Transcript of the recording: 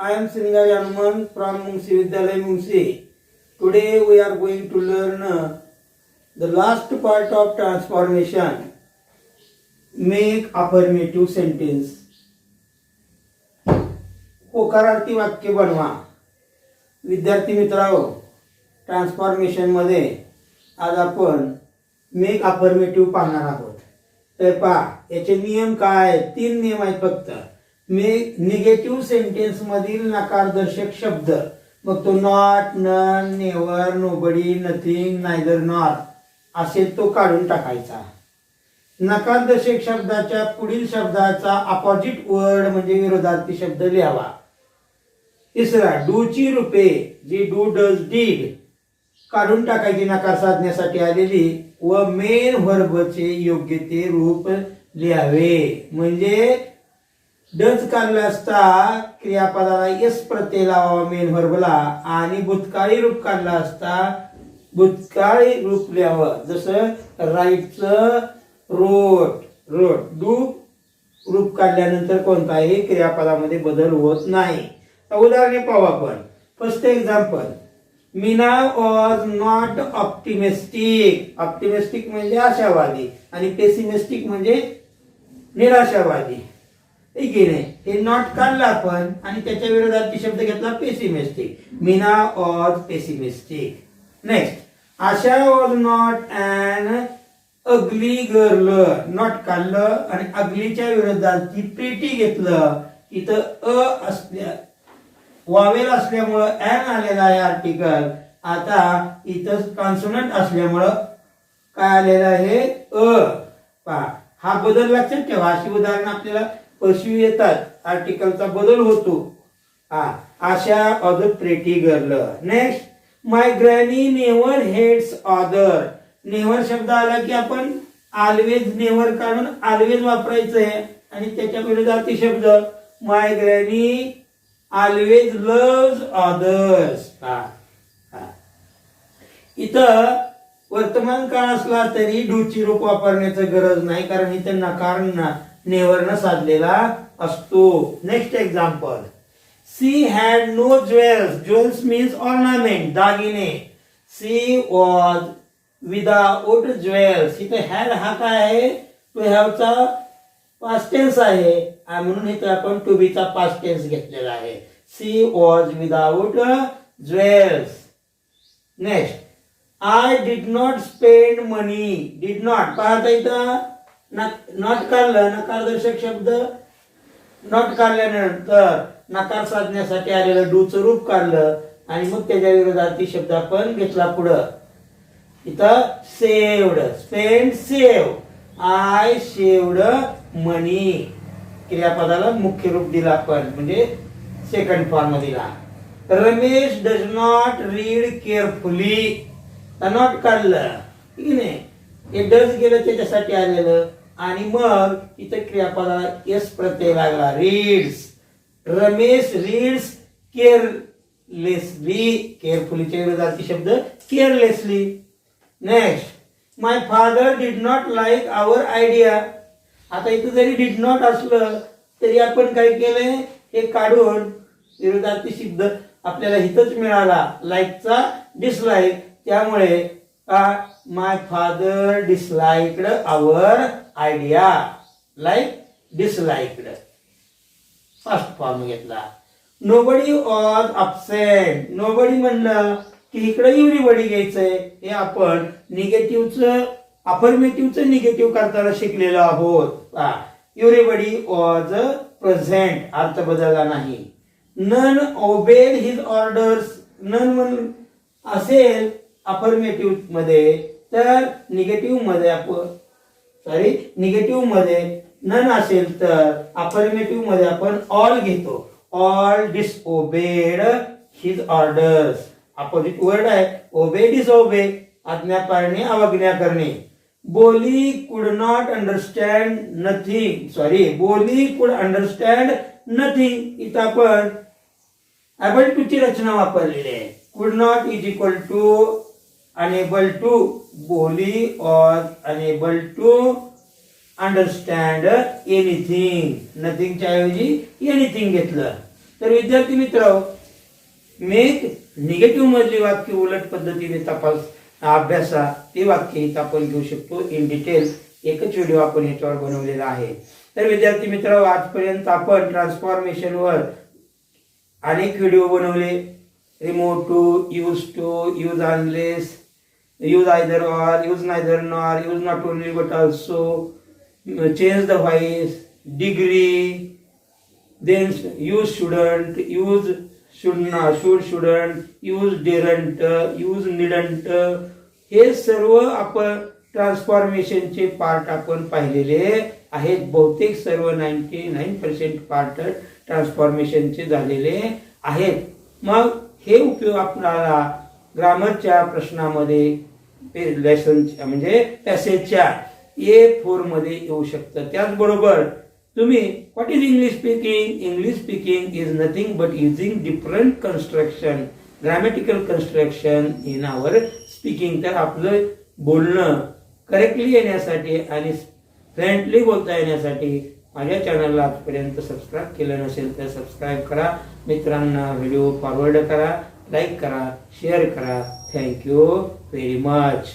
I am Sringai Hanuman from Mungsi Vidyalaya Mungsi. Today we are going to learn the last part of transformation. Make affirmative sentence. होकारार्थी वाक्य बनवा. विद्यार्थी मित्रांनो, transformation मध्ये आज आपण मेक अफर्मेटिव्ह पाहणार आहोत. तर पहा, याचे नियम काय? 3 नियम आहेत फक्त. निगेटिव्ह सेंटेन्स मधील नकारदर्शक शब्द, मग तो not, none, never, nobody, nothing, neither, nor असेल तो काढून टाकायचा. नकारदर्शक शब्दाच्या पुढील शब्दाचा अपोजिट वर्ड म्हणजे विरोधार्थी शब्द लिहावा. तिसरा, डूची रूपे जी डू, डज, डीड काढून टाकायची नकार साधण्यासाठी आलेली व मेन व्हर्बचे योग्य ते रूप लिहावे. म्हणजे डज काढला असता क्रियापदाला एस प्रत्यय लावावा मेन व्हर्बला, आणि भूतकाळी रूप काढला असता भूतकाळी रूप लिहावं. जसं राईटचं रोट, रोट. डू रूप काढल्यानंतर कोणताही क्रियापदामध्ये बदल होत नाही. उदाहरणे पाहू आपण. First example, Meena was not optimistic. Optimistic म्हणजे आशावादी आणि पेसिमिस्टिक म्हणजे निराशावादी. ठीक आहे, हे नॉट काढला आपण आणि त्याच्या विरोधात शब्द घेतला pessimistic. Meena was pessimistic. Next, Asha was not an ugly girl. Not काढलं आणि अगलीच्या विरोधात प्रिटी घेतलं. इथं असल्या वावेल असल्यामुळं ॲन आलेला आहे आर्टिकल. आता इथं कॉन्सोनंट असल्यामुळं काय आलेलं आहे? पहा, हा बदल लक्षात ठेवा. अशी उदाहरणं आपल्याला पशु येतात, आर्टिकलचा बदल होतो. आशा of the pretty girl. Next, my granny never hates other. Never शब्द आला की आपण ऑलवेज नेव्हर काढून ऑलवेज वापरायचं आहे आणि त्याच्या विरोधार्थी शब्द माय ग्रॅनी ऑलवेज लव्स अदर्स. इथं वर्तमान काळ असला तरी डूची रूप वापरण्याची गरज नाही, कारण इथं नकार नेव्हरनं साधलेला असतो. Next example, she had no jewels. Jewels means ornament, दागिने. She was without jewels. इथे हॅड हा काय आहे? टू हॅवचा पास्ट टेन्स आहे, म्हणून इथे आपण टू बीचा पास्ट टेन्स घेतलेला आहे. She was without jewels. Next, I did not spend money. Did not पाहता इथं नॉट काढलं, नकारदर्शक शब्द नॉट काढल्यानंतर नकार साधण्यासाठी आलेलं डूचं रूप काढलं आणि मग त्याच्या विरोधार्थी शब्द आपण घेतला पुढं. इथं saved, spend, save. I saved money. क्रियापदाला मुख्य रूप दिला आपण, म्हणजे सेकंड फॉर्म दिला. Ramesh does not read carefully. Not काढलं, ठीक आहे. हे डज गेलं त्याच्यासाठी आलेलं आणि मग इथं क्रियापदाला एस प्रत्यय लागला. रीड्स. Ramesh reads carelessly. केअरफुलीच्या विरोधार्थी शब्द carelessly. Next, my father did not like our idea. आता इथं जरी डिड नॉट असलं तरी आपण काय केलंय? हे काढून विरोधार्थी शब्द आपल्याला इथंच मिळाला, लाईकचा डिसलाईक. त्यामुळे my father disliked our idea. Like, disliked. First form घेतला. Nobody was absent. नोबडी म्हणलं की इकडे एव्हरीबडी घ्यायचंय. हे आपण निगेटिव्हचं अफर्मेटिव्हचं निगेटिव्ह करताना शिकलेलो आहोत. एव्हरीबडी वॉज प्रेझेंट, अर्थ बदलला नाही. None obeyed his orders. None म्हणून असेल अफर्मेटिव्ह मध्ये, तर निगेटिव्ह मध्ये निगेटिव्ह मध्ये नन असेल तर अफर्मेटिव्ह मध्ये आपण ऑल घेतो. All disobey his orders. Opposite word आहे. Obey, disobey. आज्ञा पाळणे, अवज्ञा करणे. बोली कुड नॉट अंडरस्टँड नथिंग. बोली कुड अंडरस्टँड नथिंग. इथं आपण एबल टू ची रचना वापरलेली आहे. Could not is equal to unable to. बोली or unable to understand anything. नथिंगच्या ऐवजी एनिथिंग घेतलं. तर विद्यार्थी मित्रांनो, मेक निगेटिव्ह मधली वाक्य उलट पद्धतीने अभ्यासा ते वाक्य इथं आपण घेऊ शकतो इन डिटेल. एकच व्हिडिओ आपण याच्यावर बनवलेला आहे. तर विद्यार्थी मित्रांनो, आजपर्यंत आपण ट्रान्सफॉर्मेशनवर अनेक व्हिडिओ बनवले. Remove too, use unless, use either or, use neither nor, use not only but also, change the voice, degree, then use shouldn't, use shouldn't, use didn't, use needn't. हे सर्व आपण ट्रान्सफॉर्मेशनचे पार्ट आपण पाहिलेले आहेत. बहुतेक सर्व 99% पार्ट ट्रान्सफॉर्मेशनचे झालेले आहेत. मग हे उपयोग आपल्याला ग्रामरच्या प्रश्नामध्ये लेसन म्हणजे पॅसेजच्या A4 मध्ये येऊ शकतं. त्याचबरोबर तुम्ही what is English speaking? English speaking is nothing but using different construction, grammatical construction in our speaking. तर आपलं बोलणं करेक्टली येण्यासाठी आणि फ्लुएंटली बोलता येण्यासाठी माझ्या चॅनलला आजपर्यंत सबस्क्राईब केलं नसेल तर सबस्क्राईब करा. मित्रांना व्हिडिओ फॉरवर्ड करा, लाईक करा, शेअर करा. Thank you very much.